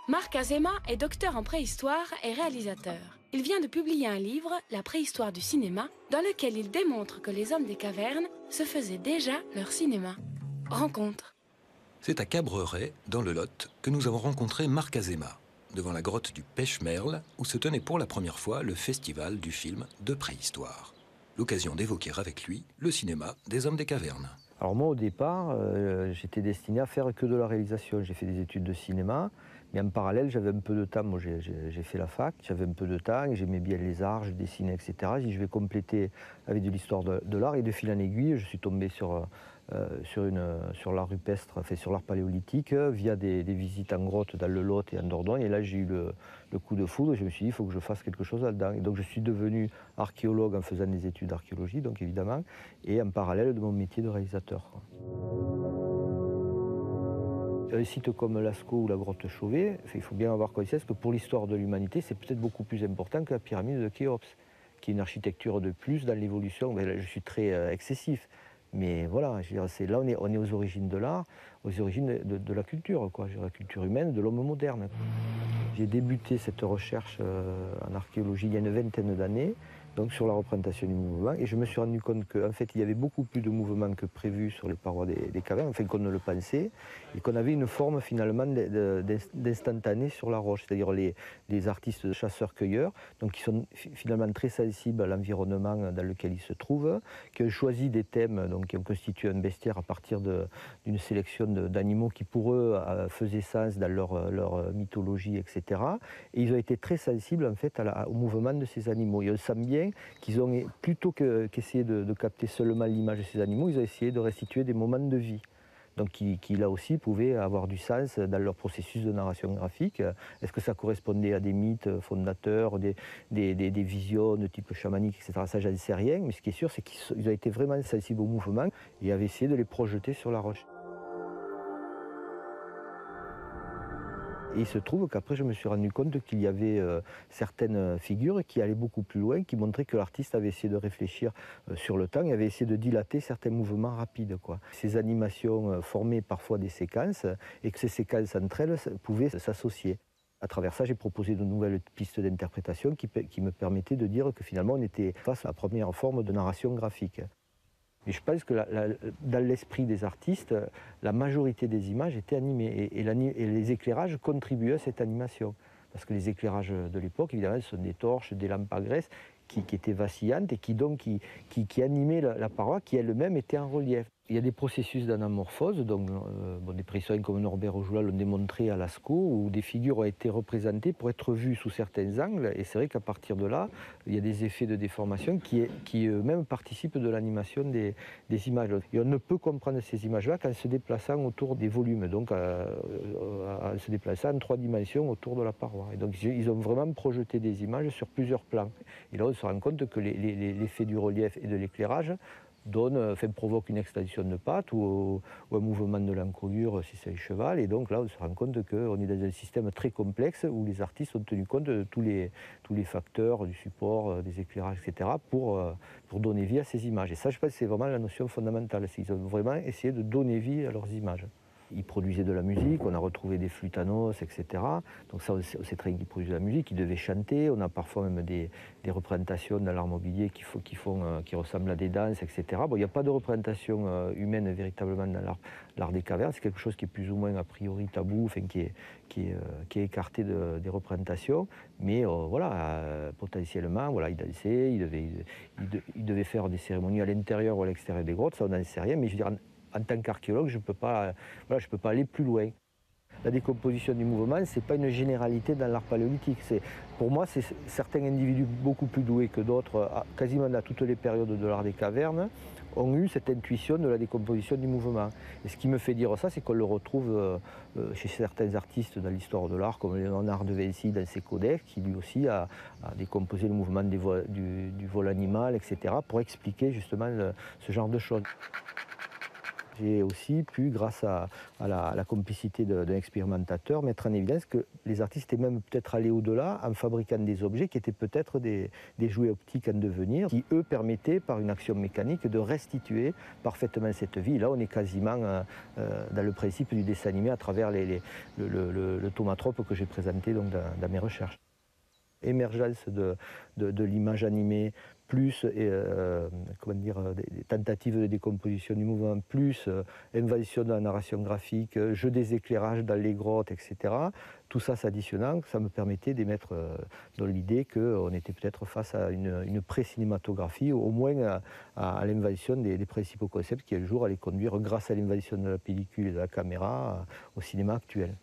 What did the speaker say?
Marc Azéma est docteur en préhistoire et réalisateur. Il vient de publier un livre, La préhistoire du cinéma, dans lequel il démontre que les hommes des cavernes se faisaient déjà leur cinéma. Rencontre. C'est à Cabreret, dans le Lot, que nous avons rencontré Marc Azéma, devant la grotte du Pêche-Merle, où se tenait pour la première fois le festival du film de préhistoire. L'occasion d'évoquer avec lui le cinéma des hommes des cavernes. Alors moi au départ, j'étais destiné à faire que de la réalisation. J'ai fait des études de cinéma, mais en parallèle j'avais un peu de temps. Moi j'ai fait la fac, j'avais un peu de temps et j'aimais bien les arts, je dessinais, etc. J'ai dit je vais compléter avec de l'histoire de l'art et de fil en aiguille, je suis tombé sur l'art rupestre, enfin sur l'art paléolithique, via des visites en grotte dans le Lot et en Dordogne. Et là j'ai eu le coup de foudre et je me suis dit il faut que je fasse quelque chose là-dedans. Et donc je suis devenu archéologue en faisant des études d'archéologie, donc évidemment, et en parallèle de mon métier de réalisateur. Un site comme Lascaux ou la grotte Chauvet, il faut bien avoir conscience que pour l'histoire de l'humanité, c'est peut-être beaucoup plus important que la pyramide de Khéops, qui est une architecture de plus dans l'évolution. Là, je suis très excessif, mais voilà, je veux dire, là on est aux origines de l'art, aux origines de la culture, quoi, la culture humaine, de l'homme moderne. J'ai débuté cette recherche en archéologie il y a une vingtaine d'années, donc sur la représentation du mouvement, et je me suis rendu compte qu'en fait il y avait beaucoup plus de mouvements que prévu sur les parois des cavernes, enfin qu'on ne le pensait, et qu'on avait une forme finalement d'instantané sur la roche, c'est-à-dire les artistes chasseurs-cueilleurs, donc qui sont finalement très sensibles à l'environnement dans lequel ils se trouvent, qui ont choisi des thèmes, donc qui ont constitué un bestiaire à partir d'une sélection d'animaux qui pour eux faisaient sens dans leur mythologie, etc. Et ils ont été très sensibles en fait au mouvement de ces animaux. Et on sent bien qu'ils ont, plutôt qu'essayer de capter seulement l'image de ces animaux, ils ont essayé de restituer des moments de vie. Donc qui là aussi pouvaient avoir du sens dans leur processus de narration graphique. Est-ce que ça correspondait à des mythes fondateurs, des visions de type chamanique, etc. Ça, j'en sais rien, mais ce qui est sûr, c'est qu'ils ont été vraiment sensibles au mouvement et avaient essayé de les projeter sur la roche. Et il se trouve qu'après, je me suis rendu compte qu'il y avait certaines figures qui allaient beaucoup plus loin, qui montraient que l'artiste avait essayé de réfléchir sur le temps et avait essayé de dilater certains mouvements rapides, quoi. Ces animations formaient parfois des séquences et que ces séquences entre elles pouvaient s'associer. À travers ça, j'ai proposé de nouvelles pistes d'interprétation qui me permettaient de dire que finalement, on était face à la première forme de narration graphique. Et je pense que dans l'esprit des artistes, la majorité des images étaient animées et les éclairages contribuaient à cette animation. Parce que les éclairages de l'époque, évidemment, ce sont des torches, des lampes à graisse qui étaient vacillantes et qui animaient la paroi qui elle-même était en relief. Il y a des processus d'anamorphose, donc des préhistoriens comme Norbert Ojula l'ont démontré à Lascaux, où des figures ont été représentées pour être vues sous certains angles, et c'est vrai qu'à partir de là, il y a des effets de déformation qui eux-mêmes participent de l'animation des images. Et on ne peut comprendre ces images-là qu'en se déplaçant autour des volumes, donc en se déplaçant en 3 dimensions autour de la paroi. Et donc ils ont vraiment projeté des images sur plusieurs plans. Et là, on se rend compte que l'effet du relief et de l'éclairage provoque une extension de pattes ou un mouvement de l'encolure si c'est un cheval. Et donc là, on se rend compte qu'on est dans un système très complexe où les artistes ont tenu compte de tous les facteurs, du support, des éclairages, etc. pour donner vie à ces images. Et ça, je pense que c'est vraiment la notion fondamentale. Ils ont vraiment essayé de donner vie à leurs images. Ils produisaient de la musique, on a retrouvé des flûtanos, etc. Donc ça, on sait très bien qu'ils produisaient de la musique, ils devaient chanter. On a parfois même des représentations dans l'art mobilier qui ressemblent à des danses, etc. Bon, il n'y a pas de représentation humaine véritablement dans l'art des cavernes. C'est quelque chose qui est plus ou moins a priori tabou, qui est écarté des représentations. Mais potentiellement, ils dansaient, ils devaient faire des cérémonies à l'intérieur ou à l'extérieur des grottes, ça on n'en sait rien. Mais je veux dire, en tant qu'archéologue, je ne peux pas aller plus loin. La décomposition du mouvement, ce n'est pas une généralité dans l'art paléolithique. Pour moi, c'est certains individus beaucoup plus doués que d'autres, quasiment à toutes les périodes de l'art des cavernes, ont eu cette intuition de la décomposition du mouvement. Et ce qui me fait dire ça, c'est qu'on le retrouve chez certains artistes dans l'histoire de l'art, comme Léonard de Vinci dans ses codex, qui lui aussi a décomposé le mouvement du vol animal, etc., pour expliquer justement ce genre de choses. J'ai aussi pu, grâce à la complicité d'un expérimentateur, mettre en évidence que les artistes étaient même peut-être allés au-delà en fabriquant des objets qui étaient peut-être des jouets optiques en devenir, qui eux permettaient, par une action mécanique, de restituer parfaitement cette vie. Là, on est quasiment dans le principe du dessin animé à travers le tomatrope que j'ai présenté donc, dans mes recherches. Émergence de l'image animée, plus des tentatives de décomposition du mouvement, plus invention de la narration graphique, jeu des éclairages dans les grottes, etc. Tout ça s'additionnant, ça me permettait d'émettre dans l'idée qu'on était peut-être face à une pré-cinématographie, au moins à l'invention des principaux concepts qui un jour allaient conduire, grâce à l'invention de la pellicule et de la caméra, au cinéma actuel.